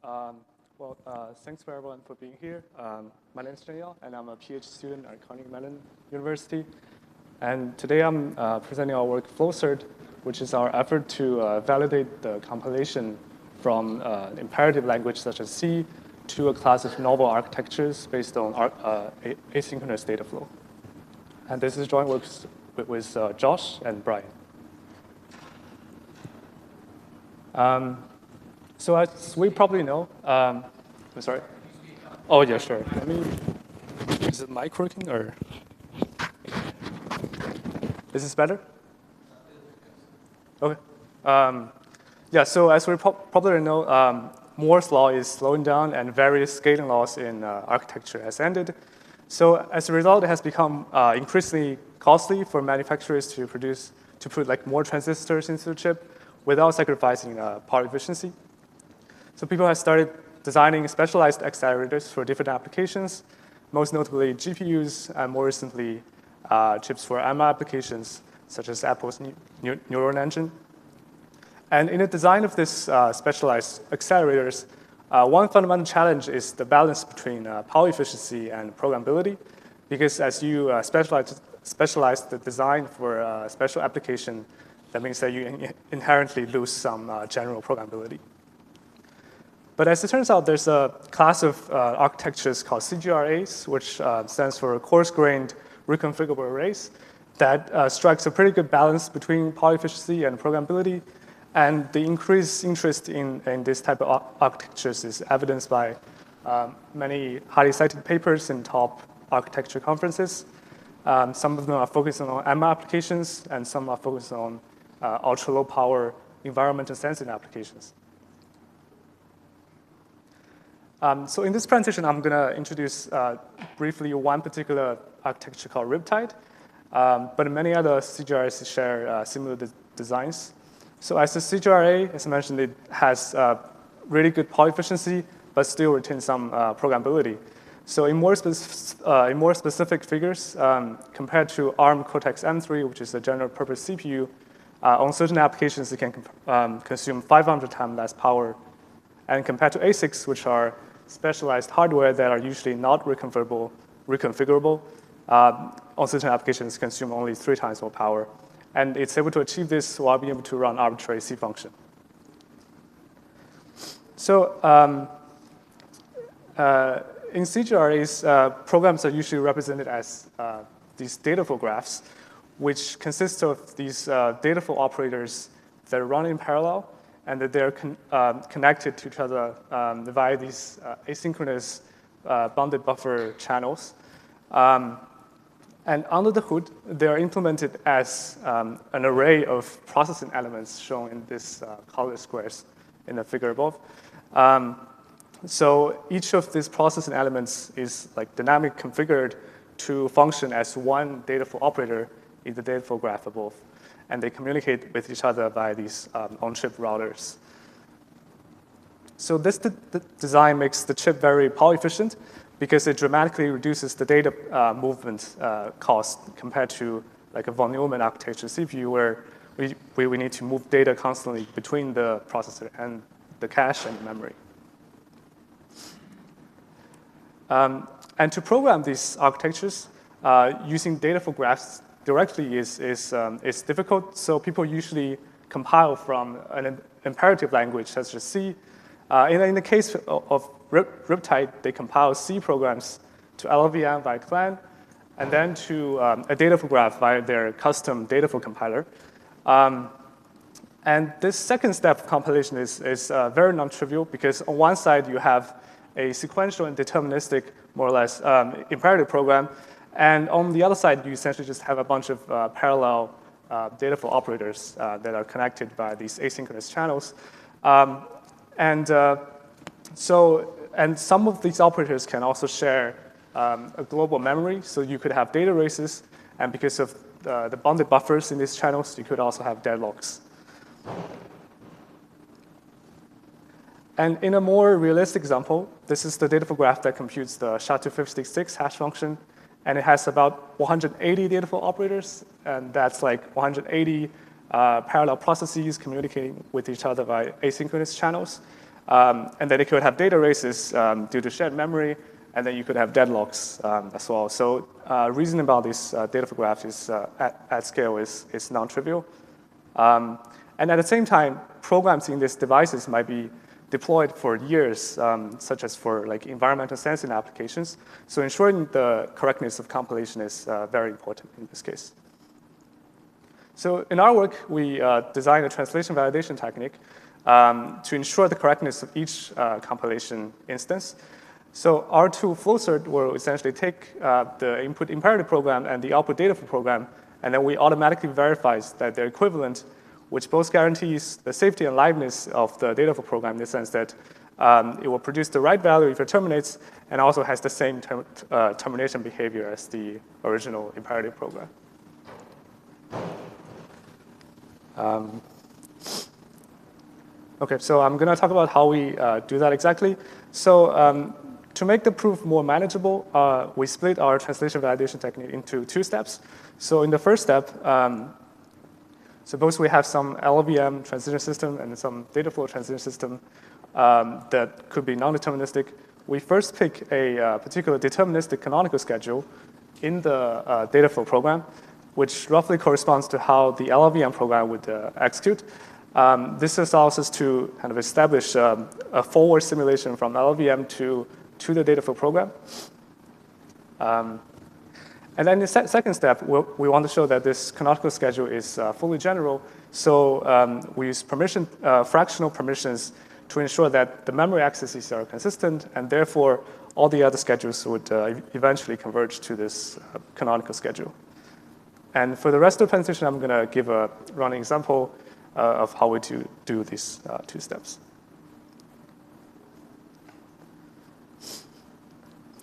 Thanks for everyone for being here. My name is Zhengyao, and I'm a PhD student at Carnegie Mellon University. And today I'm presenting our work FlowCert, which is our effort to validate the compilation from imperative language such as C to a class of novel architectures based on asynchronous data flow. And this is joint work with Josh and Bryan. So as we probably know, I'm sorry. Oh yeah, sure. Is the mic working or? Is this better? Okay. Yeah. So as we probably know, Moore's law is slowing down, and various scaling laws in architecture has ended. So as a result, it has become increasingly costly for manufacturers to put like more transistors into the chip without sacrificing power efficiency. So people have started designing specialized accelerators for different applications, most notably GPUs, and more recently, chips for ML applications, such as Apple's neural engine. And in the design of this specialized accelerators, one fundamental challenge is the balance between power efficiency and programmability, because as you specialize the design for a special application, that means that you inherently lose some general programmability. But as it turns out, there's a class of architectures called CGRAs, which stands for Coarse-grained reconfigurable arrays, that strikes a pretty good balance between power efficiency and programmability. And the increased interest in this type of architectures is evidenced by many highly cited papers in top architecture conferences. Some of them are focusing on ML applications, and some are focused on ultra-low power environmental sensing applications. So in this presentation, I'm going to introduce briefly one particular architecture called Riptide, but many other CGRAs share similar designs. So as a CGRA, as I mentioned, it has really good power efficiency, but still retains some programmability. So in more specific figures, compared to ARM Cortex-M3, which is a general-purpose CPU, on certain applications, it can consume 500 times less power. And compared to ASICs, which are specialized hardware that are usually not reconfigurable, on certain applications consume only 3 times more power. And it's able to achieve this while being able to run arbitrary C function. So in CGRAs, programs are usually represented as these data flow graphs, which consist of these data flow operators that run in parallel, and that they're connected to each other via these asynchronous bounded buffer channels. And under the hood, they are implemented as an array of processing elements shown in this colored squares in the figure above. So each of these processing elements is like dynamic configured to function as one data flow operator in the data flow graph above. And they communicate with each other by these on-chip routers. So this design makes the chip very power efficient because it dramatically reduces the data movement cost compared to like a von Neumann architecture CPU, where we need to move data constantly between the processor and the cache and the memory. And to program these architectures, using data flow graphs directly is difficult, so people usually compile from an imperative language such as C. In the case of Riptide, they compile C programs to LLVM via CLAN, and then to a data flow graph via their custom data flow compiler. And this second step of compilation is very non-trivial, because on one side you have a sequential and deterministic, more or less, imperative program. And on the other side, you essentially just have a bunch of parallel data flow operators that are connected by these asynchronous channels. And some of these operators can also share a global memory. So you could have data races, and because of the bounded buffers in these channels, you could also have deadlocks. And in a more realistic example, this is the data flow graph that computes the SHA-256 hash function. And it has about 180 data flow operators, and that's like 180 parallel processes communicating with each other via asynchronous channels. And then it could have data races due to shared memory, and then you could have deadlocks as well. So reasoning about these data flow graphs is, at scale is non-trivial. And at the same time, programs in these devices might be deployed for years, such as for like environmental sensing applications. So ensuring the correctness of compilation is very important in this case. So in our work, we designed a translation validation technique to ensure the correctness of each compilation instance. So our tool, FlowCert, will essentially take the input imperative program and the output data flow program, and then we automatically verifies that they're equivalent, which both guarantees the safety and liveness of the data flow program in the sense that it will produce the right value if it terminates, and also has the same termination behavior as the original imperative program. Okay, so I'm going to talk about how we do that exactly. So to make the proof more manageable, we split our translation validation technique into 2 steps. So in the first step, suppose we have some LLVM transition system and some data flow transition system that could be non-deterministic. We first pick a particular deterministic canonical schedule in the data flow program, which roughly corresponds to how the LLVM program would execute. This allows us to kind of establish a forward simulation from LLVM to the data flow program. And then the second step, we want to show that this canonical schedule is fully general. So we use fractional permissions to ensure that the memory accesses are consistent, and therefore all the other schedules would eventually converge to this canonical schedule. And for the rest of the presentation, I'm going to give a running example of how we do these 2 steps.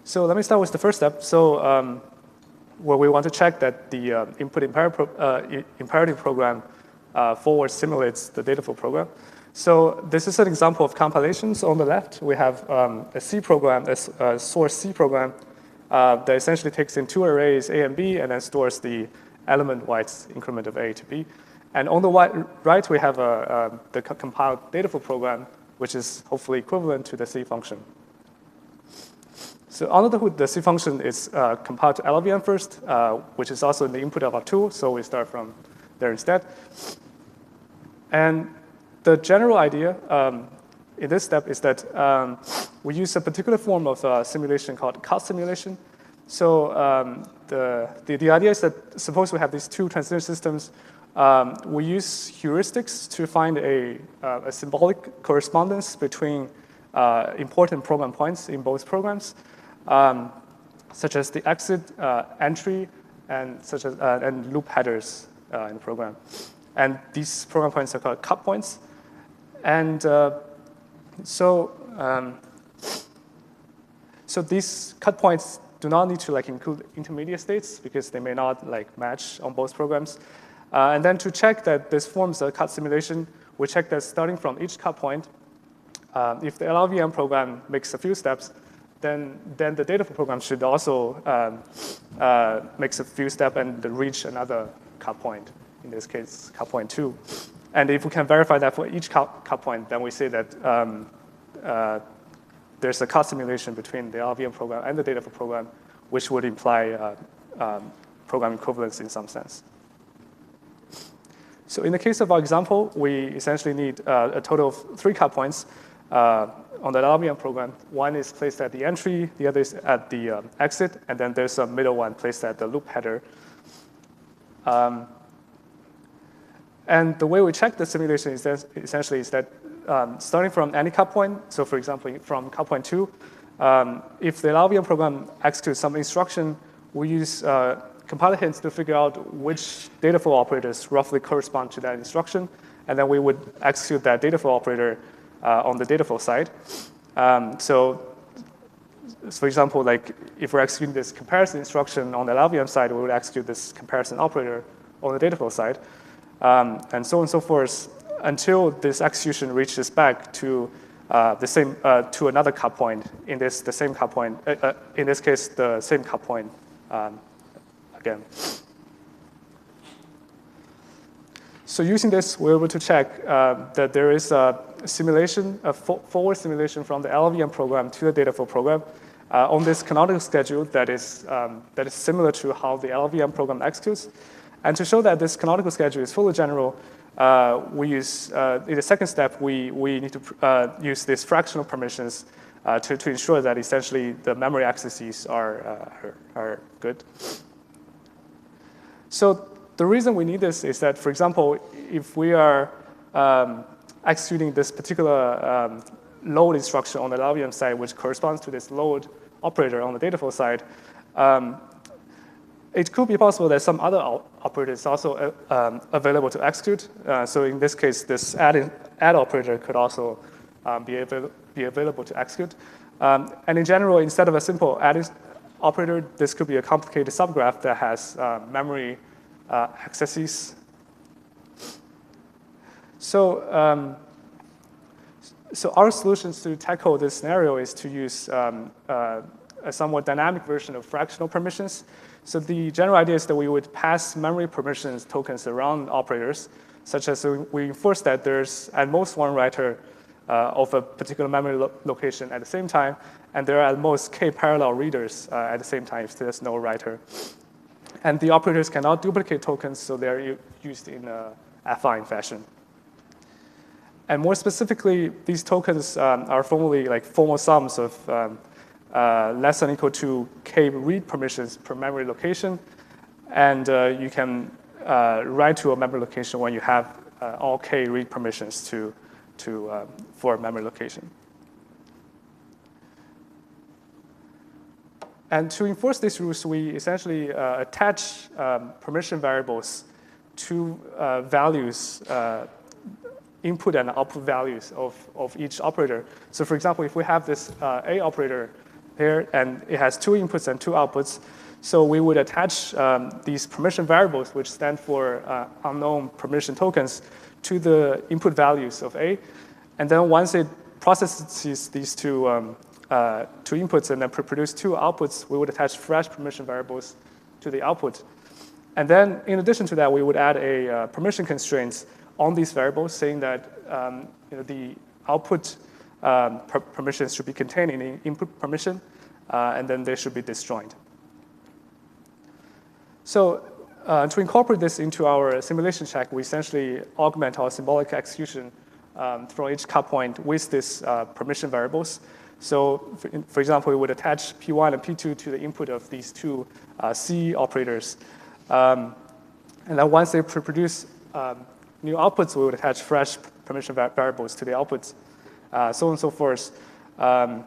So let me start with the first step. So where we want to check that the input imperative program forward simulates the data flow program. So this is an example of compilations. On the left, we have a C program, a source C program that essentially takes in 2 arrays, A and B, and then stores the element-wise increment of A to B. And on the right, we have the compiled data flow program, which is hopefully equivalent to the C function. So under the hood, the C function is compiled to LLVM first, which is also in the input of our tool, so we start from there instead. And the general idea in this step is that we use a particular form of simulation called cut simulation. So the idea is that suppose we have these 2 transition systems, we use heuristics to find a symbolic correspondence between important program points in both programs, such as the exit, entry, and and loop headers in the program. And these program points are called cut points. And so these cut points do not need to include intermediate states because they may not match on both programs. And then to check that this forms a cut simulation, we check that starting from each cut point, if the LLVM program makes a few steps, then the data flow program should also make a few steps and reach another cut point, in this case, cut point 2. And if we can verify that for each cut point, then we say that there's a cut simulation between the LLVM program and the data flow program, which would imply program equivalence in some sense. So in the case of our example, we essentially need a total of 3 cut points on the LLVM program. One is placed at the entry, the other is at the exit, and then there's a middle one placed at the loop header. And the way we check the simulation is that essentially is that starting from any cut point, so for example, from cut point 2, if the LLVM program executes some instruction, we use compiler hints to figure out which data flow operators roughly correspond to that instruction, and then we would execute that data flow operator on the data flow side. So for example, if we're executing this comparison instruction on the LLVM side, we would execute this comparison operator on the data flow side, and so on and so forth, until this execution reaches back to to another cut point. In this case, the same cut point again. So using this, we're able to check that there is simulation, a forward simulation from the LLVM program to the Dataflow program on this canonical schedule that is similar to how the LLVM program executes. And to show that this canonical schedule is fully general, we use, in the second step, we need to use these fractional permissions to ensure that essentially the memory accesses are good. So the reason we need this is that, for example, if we are executing this particular load instruction on the LLVM side, which corresponds to this load operator on the Dataflow side, it could be possible that some other operator is also available to execute. So in this case, this add operator could also be available to execute. And in general, instead of a simple add operator, this could be a complicated subgraph that has memory accesses. So, so our solutions to tackle this scenario is to use a somewhat dynamic version of fractional permissions. So the general idea is that we would pass memory permissions tokens around operators, such as we enforce that there's at most one writer of a particular memory location at the same time, and there are at most k parallel readers at the same time if there's no writer. And the operators cannot duplicate tokens, so they're used in a affine fashion. And more specifically, these tokens are formally like formal sums of less than or equal to k read permissions per memory location. And you can write to a memory location when you have all k read permissions for a memory location. And to enforce these rules, we essentially attach permission variables to values, input and output values of each operator. So for example, if we have this A operator here, and it has 2 inputs and 2 outputs, so we would attach these permission variables, which stand for unknown permission tokens, to the input values of A. And then once it processes these two inputs and then produce 2 outputs, we would attach fresh permission variables to the output. And then in addition to that, we would add a permission constraints on these variables, saying that the output permissions should be contained in the input permission, and then they should be disjoint. So to incorporate this into our simulation check, we essentially augment our symbolic execution from each cut point with these permission variables. So for example, we would attach P1 and P2 to the input of these 2 C operators. And then once they produce new outputs, we would attach fresh permission variables to the outputs, so on and so forth. And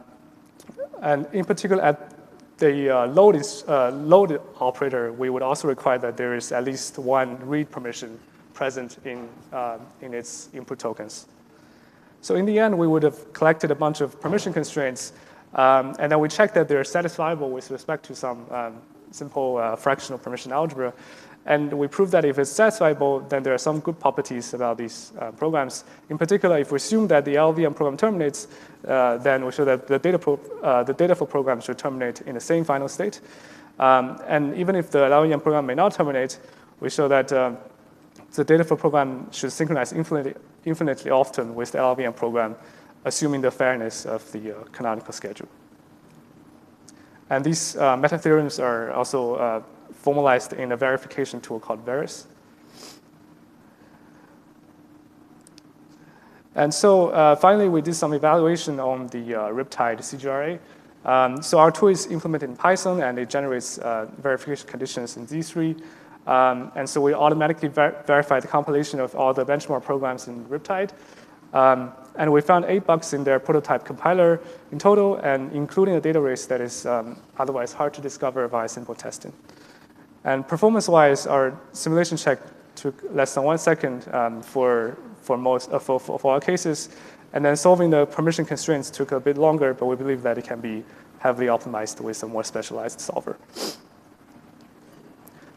in particular, at the load operator, we would also require that there is at least 1 read permission present in its input tokens. So in the end, we would have collected a bunch of permission constraints, and then we checked that they're satisfiable with respect to some simple fractional permission algebra. And we proved that if it's satisfiable, then there are some good properties about these programs. In particular, if we assume that the LLVM program terminates, then we show that the Dataflow program should terminate in the same final state. And even if the LLVM program may not terminate, we show that the Dataflow program should synchronize infinitely often with the LLVM program, assuming the fairness of the canonical schedule. And these meta-theorems are also formalized in a verification tool called Veris. And so finally, we did some evaluation on the Riptide CGRA. So our tool is implemented in Python, and it generates verification conditions in Z3. And so we automatically verify the compilation of all the benchmark programs in Riptide. And we found 8 bugs in their prototype compiler in total, and including a data race that is otherwise hard to discover via simple testing. And performance-wise, our simulation check took less than 1 second for our cases. And then solving the permission constraints took a bit longer, but we believe that it can be heavily optimized with a more specialized solver.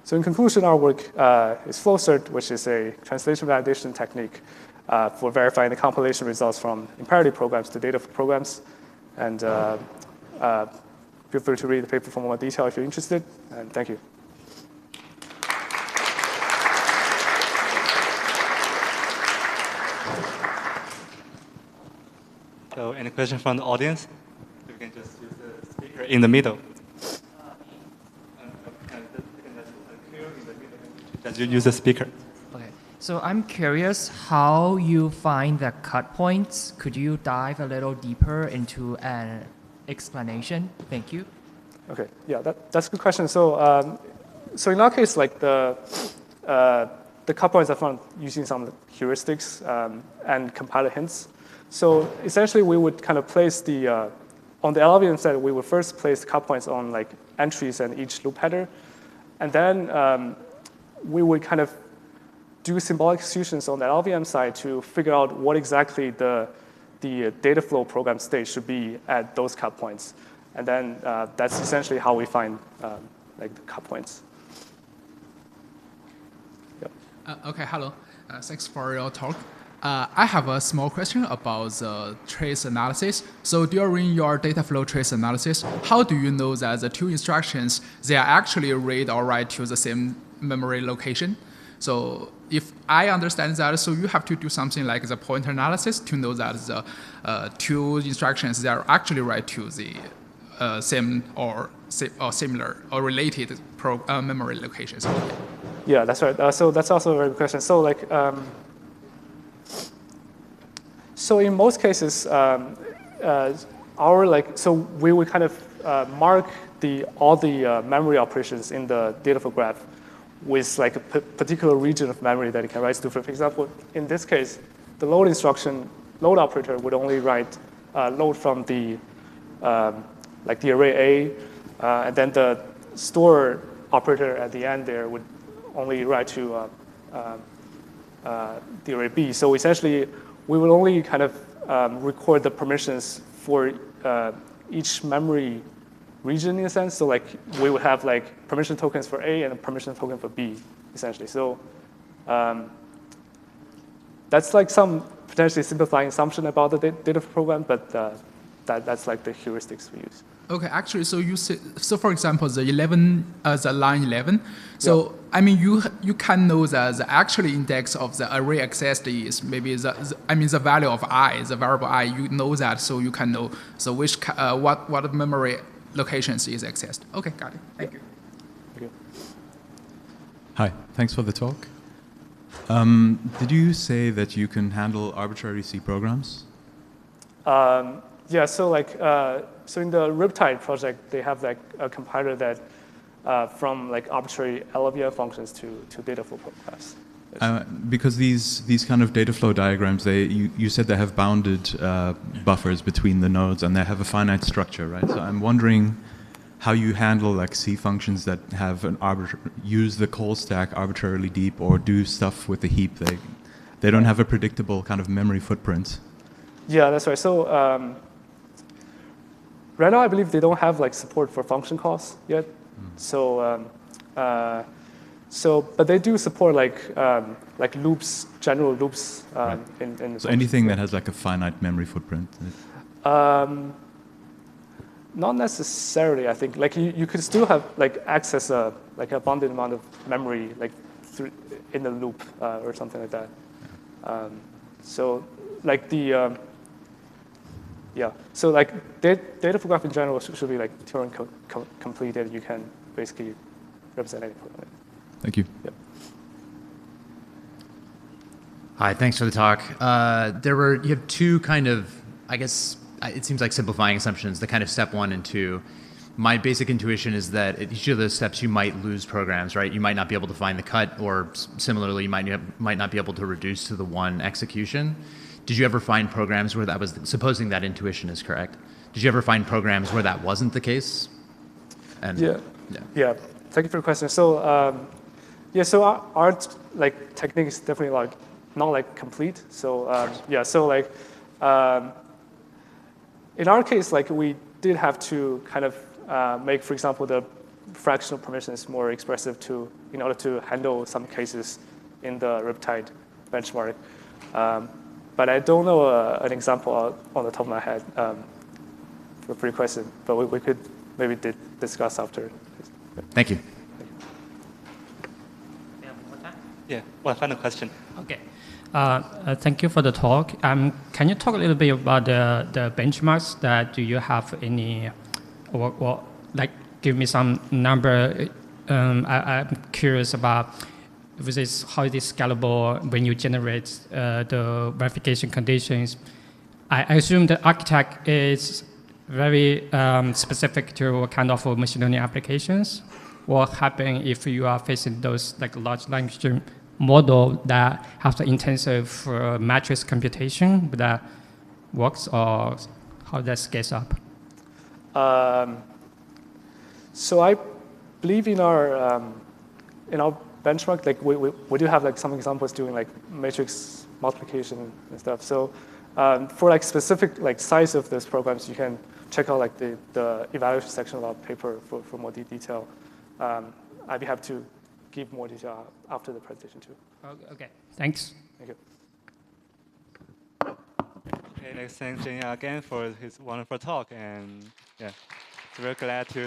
So in conclusion, our work is FlowCert, which is a translation validation technique for verifying the compilation results from imperative programs to data programs. And feel free to read the paper for more detail if you're interested. And thank you. any question from the audience? You can just use the speaker in the middle. Just use the speaker. Okay. So I'm curious how you find the cut points. Could you dive a little deeper into an explanation? Thank you. Okay. Yeah, that's a good question. So, so in our case, like the cut points are found using some heuristics and compiler hints. So essentially, we would kind of place the on the LLVM side, we would first place the cut points on like entries and each loop header, and then we would kind of do symbolic executions on the LLVM side to figure out what exactly the data flow program state should be at those cut points, and then that's essentially how we find like the cut points. Yep. Okay, hello. Thanks for your talk. I have a small question about the trace analysis. So during your data flow trace analysis, how do you know that the two instructions, they are actually read or write to the same memory location? So if I understand that, so you have to do something like the pointer analysis to know that the two instructions, they are actually write to the same or similar or related memory locations. Yeah, that's right. So that's also a very good question. So like, so in most cases, so we would kind of mark all the memory operations in the data flow graph with like a particular region of memory that it can write to. For example, in this case, the load instruction, load operator would only write load from the like the array A, and then the store operator at the end there would only write to the array B. So essentially, we will only kind of record the permissions for each memory region in a sense. So like we would have like permission tokens for A and a permission token for B, essentially. So that's like some potentially simplifying assumption about the data program, but that's like the heuristics we use. Okay, actually, so you say, so for example, the line 11. So yeah. I mean, you can know that the actual index of the array accessed is maybe the value of I, the variable I. You know that, so you can know so which what memory locations is accessed. Okay, got it. Thank you. Okay. Hi, thanks for the talk. Did you say that you can handle arbitrary C programs? Yeah, so like, so in the Riptide project, they have like a compiler that from like arbitrary LLVM functions to data flow class. Because these kind of data flow diagrams, you said they have bounded buffers between the nodes and they have a finite structure, right? So I'm wondering how you handle like C functions that have use the call stack arbitrarily deep or do stuff with the heap. They don't have a predictable kind of memory footprint. Yeah, that's right. So right now, I believe they don't have like support for function calls yet. So, but they do support like loops, general loops. Right. in so anything that has like a finite memory footprint. Not necessarily. I think like you could still have like access like abundant amount of memory like in the loop or something like that. Yeah. So like the yeah, so like data flow graph in general should be like Turing completed. You can basically represent any program. Thank you. Yep. Hi, thanks for the talk. You have two kind of, I guess, it seems like simplifying assumptions, the kind of step 1 and 2. My basic intuition is that at each of those steps you might lose programs, right? You might not be able to find the cut, or similarly, you might not be able to reduce to the one execution. Did you ever find programs where that was, supposing that intuition is correct, did you ever find programs where that wasn't the case? And, yeah. Thank you for the question. So, yeah, so our like technique is definitely like not like complete. So, yeah, so like in our case, like we did have to kind of make, for example, the fractional permissions more expressive in order to handle some cases in the Riptide benchmark. But I don't know an example on the top of my head for your question, but we could maybe discuss after. Thank you. Yeah, one final question. Okay. Thank you for the talk. Can you talk a little bit about the benchmarks that do you have any, or like give me some number? I'm curious about how it is scalable when you generate the verification conditions. I assume the architect is very specific to a kind of machine learning applications. What happens if you are facing those like large language model that have the intensive matrix computation that works, or how that scales up? So I believe in our benchmark, like we do have like some examples doing like matrix multiplication and stuff. So for like specific like size of those programs, you can check out like the evaluation section of our paper for more detail. I'd be happy to give more detail after the presentation too. Okay, thanks. Thank you. Okay, let's thank Zhengyao again for his wonderful talk, and yeah, we're glad to